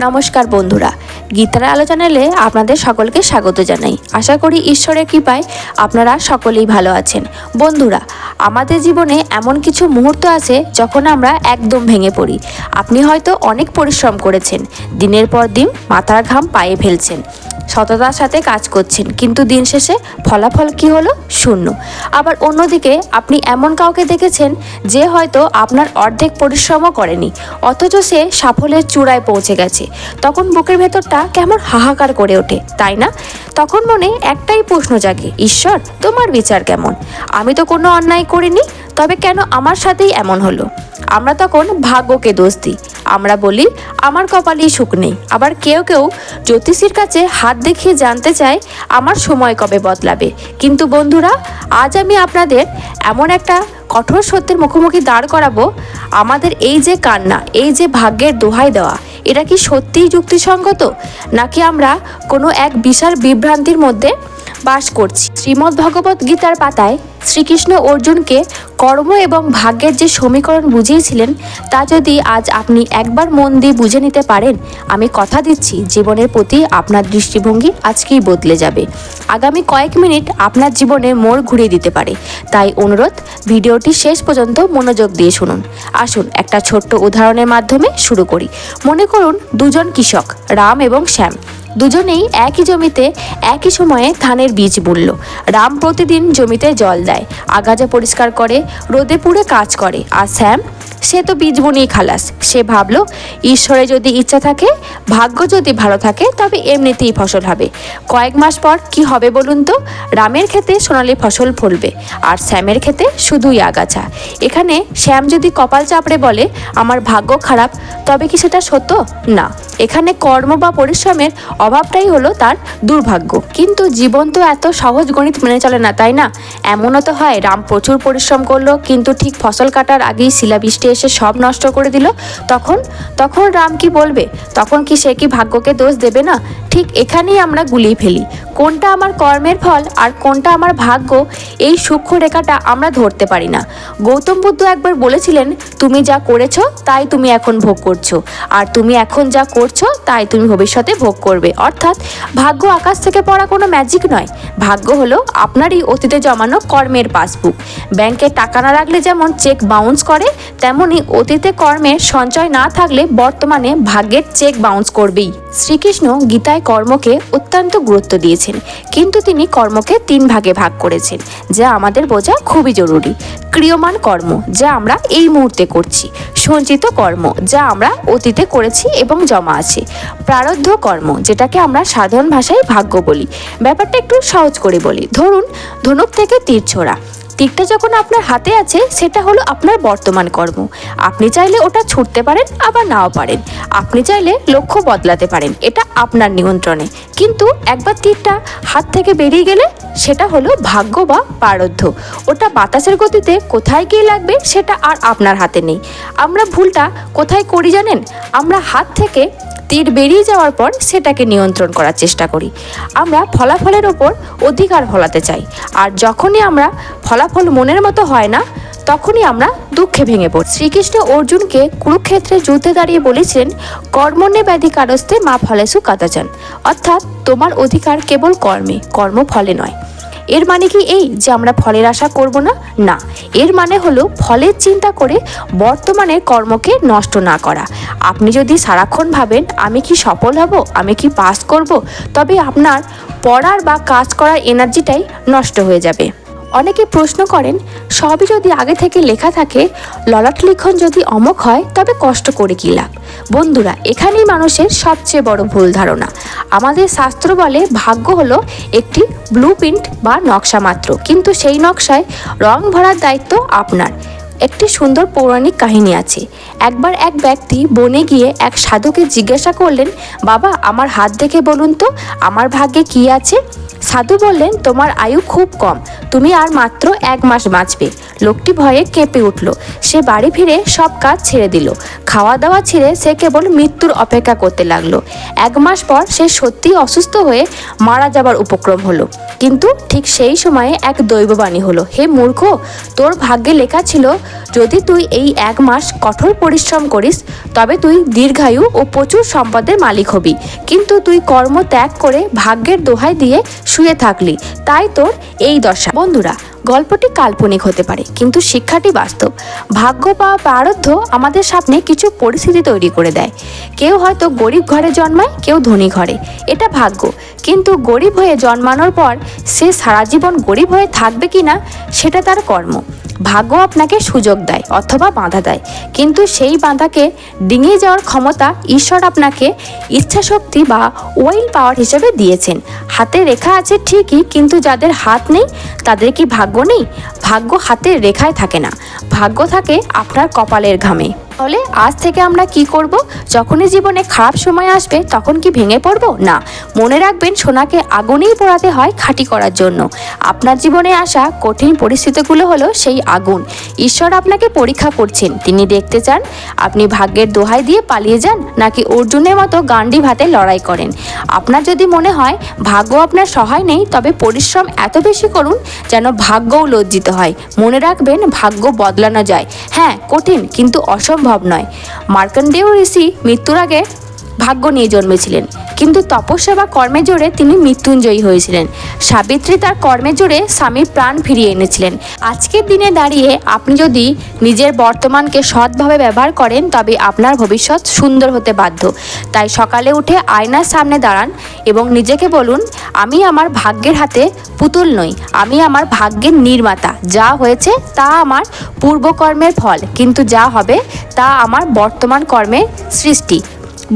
নমস্কার বন্ধুরা, গীতার আলো চ্যানেলে আপনাদের সকলকে স্বাগত জানাই। আশা করি ঈশ্বরের কৃপায় আপনারা সকলেই ভালো আছেন। বন্ধুরা, আমাদের জীবনে এমন কিছু মুহূর্ত আছে যখন আমরা একদম ভেঙে পড়ি। আপনি হয়তো অনেক পরিশ্রম করেছেন, দিনের পর দিন মাথার ঘাম পায়ে ফেলছেন, সততার সাথে কাজ করছেন, কিন্তু দিন শেষে ফলাফল কি হলো? শূন্য। আবার অন্যদিকে আপনি এমন কাউকে দেখেছেন যে হয়তো আপনার অর্ধেক পরিশ্রমও করেনি, অথচ সে সাফল্যের চূড়ায় পৌঁছে গেছে। তখন বুকের ভেতরটা কেমন হাহাকার করে ওঠে, তাই না? তখন মনে একটাই প্রশ্ন জাগে, ঈশ্বর, তোমার বিচার কেমন? আমি তো কোনো অন্যায় করিনি, তবে কেন আমার সাথেই এমন হলো? আমরা তখন ভাগ্যকে দোষ দিই। আমরা বলি আমার কপালেই সুখ নেই। আবার কেউ কেউ জ্যোতিষীর কাছে হাত দেখিয়ে জানতে চায় আমার সময় কবে বদলাবে। কিন্তু বন্ধুরা, আজ আমি আপনাদের এমন একটা কঠোর সত্যের মুখোমুখি দাঁড় করাবো। আমাদের এই যে কান্না, এই যে ভাগ্যের দোহাই দেওয়া, এটা কি সত্যিই যুক্তিসঙ্গত, নাকি আমরা কোনো এক বিশাল বিভ্রান্তির মধ্যে বাস করছি? শ্রীমদ্ ভগবত গীতার পাতায় শ্রীকৃষ্ণ অর্জুনকে কর্ম এবং ভাগ্যের যে সমীকরণ বুঝিয়েছিলেন, তা যদি আজ আপনি একবার মন দিয়ে বুঝে নিতে পারেন, আমি কথা দিচ্ছি জীবনের প্রতি আপনার দৃষ্টিভঙ্গি আজকেই বদলে যাবে। আগামী কয়েক মিনিট আপনার জীবনে মোড় ঘুরিয়ে দিতে পারে। তাই অনুরোধ, ভিডিওটি শেষ পর্যন্ত মনোযোগ দিয়ে শুনুন। আসুন একটা ছোট্ট উদাহরণের মাধ্যমে শুরু করি। মনে করুন দুজন কৃষক, রাম এবং শ্যাম। দুজনেই একই জমিতে একই সময়ে ধানের বীজ বুনল। রাম প্রতিদিন জমিতে জল দেয়, আগাছা পরিষ্কার করে, রোদে পুড়ে কাজ করে। আর শ্যাম, সে তো বীজ বুনেই খালাস। সে ভাবল, ঈশ্বরে যদি ইচ্ছা থাকে, ভাগ্য যদি ভালো থাকে, তবে এমনিতেই ফসল হবে। কয়েক মাস পর কি হবে বলুন তো? রামের ক্ষেতে সোনালি ফসল ফলবে, আর শ্যামের ক্ষেতে শুধুই আগাছা। এখানে শ্যাম যদি কপাল চাপড়ে বলে আমার ভাগ্য খারাপ, তবে কি সেটা সত্য? না, এখানে কর্ম বা পরিশ্রমের অভাবটাই হলো তার দুর্ভাগ্য। কিন্তু জীবন তো এত সহজ গণিত মেনে চলে না, তাই না? এমনও তো হয় রাম প্রচুর পরিশ্রম করলো, কিন্তু ঠিক ফসল কাটার আগেই শিলাবৃষ্টি এসে সব নষ্ট করে দিল। তখন রাম কি বলবে? তখন কি সে কি ভাগ্যকে দোষ দেবে না? ঠিক এখানেই আমরা গুলিয়ে ফেলি। কোনটা আমার কর্মের ফল আর কোনটা আমার ভাগ্য, এই সূক্ষ্ম রেখাটা আমরা ধরতে পারি না। গৌতম বুদ্ধ একবার বলেছিলেন, তুমি যা করেছো তাই তুমি এখন ভোগ করছো, আর তুমি এখন যা করছো তাই তুমি ভবিষ্যতে ভোগ করবে। অর্থাৎ ভাগ্য আকাশ থেকে পড়া কোনো ম্যাজিক নয়। ভাগ্য হলো আপনারই অতীতে জমানো কর্মের পাসবুক। ব্যাংকে টাকা না রাখলে যেমন চেক বাউন্স করে, তেমনি অতীতে কর্মের সঞ্চয় না থাকলে বর্তমানে ভাগ্যের চেক বাউন্স করবেই। শ্রীকৃষ্ণ গীতায় কর্মকে অত্যন্ত গুরুত্ব দিয়েছেন, কিন্তু তিনি কর্মকে 3 ভাগে ভাগ করেছেন, যা আমাদের বোঝা খুবই জরুরি। ক্রিয়মান কর্ম, যা আমরা এই মুহূর্তে করছি। সঞ্চিত কর্ম, যা আমরা অতীতে করেছি এবং জমা আছে। প্রারব্ধ কর্ম, যেটাকে আমরা সাধারণ ভাষায় ভাগ্য বলি। ব্যাপারটা একটু সহজ করে বলি। ধরুন ধনুক থেকে তীর ছোড়া। তীরটা যখন আপনার হাতে আছে, সেটা হলো আপনার বর্তমান কর্ম। আপনি চাইলে ওটা ছুটতে পারেন, আবার নাও পারেন। আপনি চাইলে লক্ষ্য বদলাতে পারেন, এটা আপনার নিয়ন্ত্রণে। কিন্তু একবার তীরটা হাত থেকে বেরিয়ে গেলে সেটা হলো ভাগ্য বা প্রারব্ধ। ওটা বাতাসের গতিতে কোথায় গিয়ে লাগবে সেটা আর আপনার হাতে নেই। আমরা ভুলটা কোথায় করি জানেন? আমরা হাত থেকে তীর বেরিয়ে যাওয়ার পর সেটাকে নিয়ন্ত্রণ করার চেষ্টা করি। আমরা ফলাফলের ওপর অধিকার ফলাতে চাই, আর যখনই আমরা ফলাফল মনের মতো হয় না, তখনই আমরা দুঃখে ভেঙে পড়ি। শ্রীকৃষ্ণ অর্জুনকে কুরুক্ষেত্রে যুদ্ধে দাঁড়িয়ে বলেছিলেন, কর্মণ্যে ব্যাধি কারস্তে মা ফলেসু কাদাচান। অর্থাৎ তোমার অধিকার কেবল কর্মে, কর্ম ফলে নয়। এর মানে কি এই যে আমরা ফলের আশা করব না? না, এর মানে হলো ফলের চিন্তা করে বর্তমানের কর্মকে নষ্ট না করা। আপনি যদি সারাক্ষণ ভাবেন আমি কি সফল হব, আমি কি পাস করব, তবে আপনার পড়ার বা কাজ করার এনার্জিটাই নষ্ট হয়ে যাবে। অনেকে প্রশ্ন করেন, সবই যদি আগে থেকে লেখা থাকে, ললাট লিখন যদি অমোঘ হয়, তবে কষ্ট করে কী লাভ? বন্ধুরা, এখানেই মানুষের সবচেয়ে বড় ভুল ধারণা। আমাদের শাস্ত্র বলে ভাগ্য হলো একটি ব্লুপ্রিন্ট বা নকশা মাত্র, কিন্তু সেই নকশায় রং ভরার দায়িত্ব আপনার। একটি সুন্দর পৌরাণিক কাহিনী আছে। একবার এক ব্যক্তি বনে গিয়ে এক সাধুকে জিজ্ঞাসা করলেন, বাবা, আমার হাত দেখে বলুন তো আমার ভাগ্যে কী আছে? সাধু বললেন, তোমার আয়ু খুব কম, তুমি আর মাত্র 1 মাস বাঁচবে। লোকটি ভয়ে কেঁপে উঠল। সে বাড়ি ফিরে সব কাজ ছেড়ে দিল। খাওয়া দাওয়া ছেড়ে সে কেবল মৃত্যুর অপেক্ষা করতে লাগলো। 1 মাস পর সে সত্যি অসুস্থ হয়ে মারা যাবার উপক্রম হলো। কিন্তু ঠিক সেই সময়ে এক দৈববাণী হলো, হে মূর্খ, তোর ভাগ্যে লেখা ছিল যদি তুই এই 1 মাস কঠোর পরিশ্রম করিস তবে তুই দীর্ঘায়ু ও প্রচুর সম্পদের মালিক হবি। কিন্তু তুই কর্ম ত্যাগ করে ভাগ্যের দোহাই দিয়ে শুয়ে থাকলি, তাই তোর এই দশা। বন্ধুরা, গল্পটি কাল্পনিক হতে পারে কিন্তু শিক্ষাটি বাস্তব। ভাগ্য বা প্রারব্ধ আমাদের সামনে কিছু পরিস্থিতি তৈরি করে দেয়। কেউ হয়তো গরিব ঘরে জন্মায়, কেউ ধনী ঘরে, এটা ভাগ্য। কিন্তু গরিব হয়ে জন্মানোর পর সে সারা জীবন গরিব হয়ে থাকবে কিনা সেটা তার কর্ম। ভাগ্য আপনাকে সুযোগ দেয় অথবা বাধা দেয়, কিন্তু সেই বাধাকে ডিঙিয়ে যাওয়ার ক্ষমতা ঈশ্বর আপনাকে ইচ্ছাশক্তি বা উইল পাওয়ার হিসেবে দিয়েছেন। হাতে রেখা আছে ঠিকই, কিন্তু যাদের হাত নেই তাদের কি ভাগ্য নেই? ভাগ্য হাতের রেখায় থাকে না, ভাগ্য থাকে আপনার কপালের ঘামে। তাহলে আজ থেকে আমরা কি করব? যখনই জীবনে খারাপ সময় আসবে তখন কি ভেঙে পড়ব? না, মনে রাখবেন সোনাকে আগুনেই পোড়াতে হয় খাঁটি করার জন্য। আপনার জীবনে আসা কঠিন পরিস্থিতিগুলো হলো সেই আগুন। ঈশ্বর আপনাকে পরীক্ষা করছেন। তিনি দেখতে চান আপনি ভাগ্যের দোহাই দিয়ে পালিয়ে যান নাকি অর্জুনের মতো গান্ডীব হাতে লড়াই করেন। আপনার যদি মনে হয় ভাগ্য আপনার সহায় নেই, তবে পরিশ্রম এত বেশি করুন যেন ভাগ্যও লজ্জিত হয়। মনে রাখবেন ভাগ্য বদলানো যায়, হ্যাঁ কঠিন কিন্তু অসম্ভব নয়। মার্কণ্ডেয় ঋষি মৃত্যুর আগে ভাগ্য নিয়ে জন্মেছিলেন, কিন্তু তপস্যা বা কর্মের জোরে তিনি মৃত্যুঞ্জয়ী হয়েছিলেন। সাবিত্রী তার কর্মের জোরে স্বামীর প্রাণ ফিরিয়ে এনেছিলেন। আজকের দিনে দাঁড়িয়ে আপনি যদি নিজের বর্তমানকে সৎভাবে ব্যবহার করেন তবে আপনার ভবিষ্যৎ সুন্দর হতে বাধ্য। তাই সকালে উঠে আয়নার সামনে দাঁড়ান এবং নিজেকে বলুন, আমি আমার ভাগ্যের হাতে পুতুল নই, আমি আমার ভাগ্যের নির্মাতা। যা হয়েছে তা আমার পূর্বকর্মের ফল, কিন্তু যা হবে তা আমার বর্তমান কর্মের সৃষ্টি।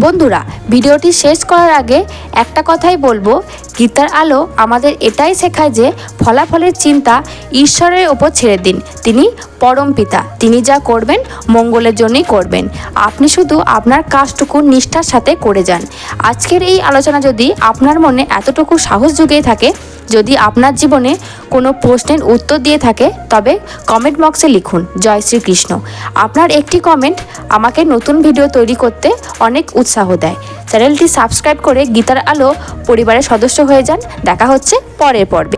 বন্ধুরা, ভিডিওটি শেষ করার আগে একটা কথাই বলবো, গীতার আলো আমাদের এটাই শেখায় যে ফলাফলের চিন্তা ঈশ্বরের ওপর ছেড়ে দিন। তিনি পরম পিতা, তিনি যা করবেন মঙ্গলের জন্যই করবেন। আপনি শুধু আপনার কাজটুকু নিষ্ঠার সাথে করে যান। আজকের এই আলোচনা যদি আপনার মনে এতটুকু সাহস জুগিয়ে থাকে, যদি আপনার জীবনে কোনো প্রশ্নের উত্তর দিয়ে থাকে, তবে কমেন্ট বক্সে লিখুন জয় শ্রীকৃষ্ণ। আপনার একটি কমেন্ট আমাকে নতুন ভিডিও তৈরি করতে অনেক উৎসাহ দেয়। চ্যানেলটি সাবস্ক্রাইব করে গীতার আলো পরিবারের সদস্য হয়ে যান। দেখা হচ্ছে পরের পর্বে।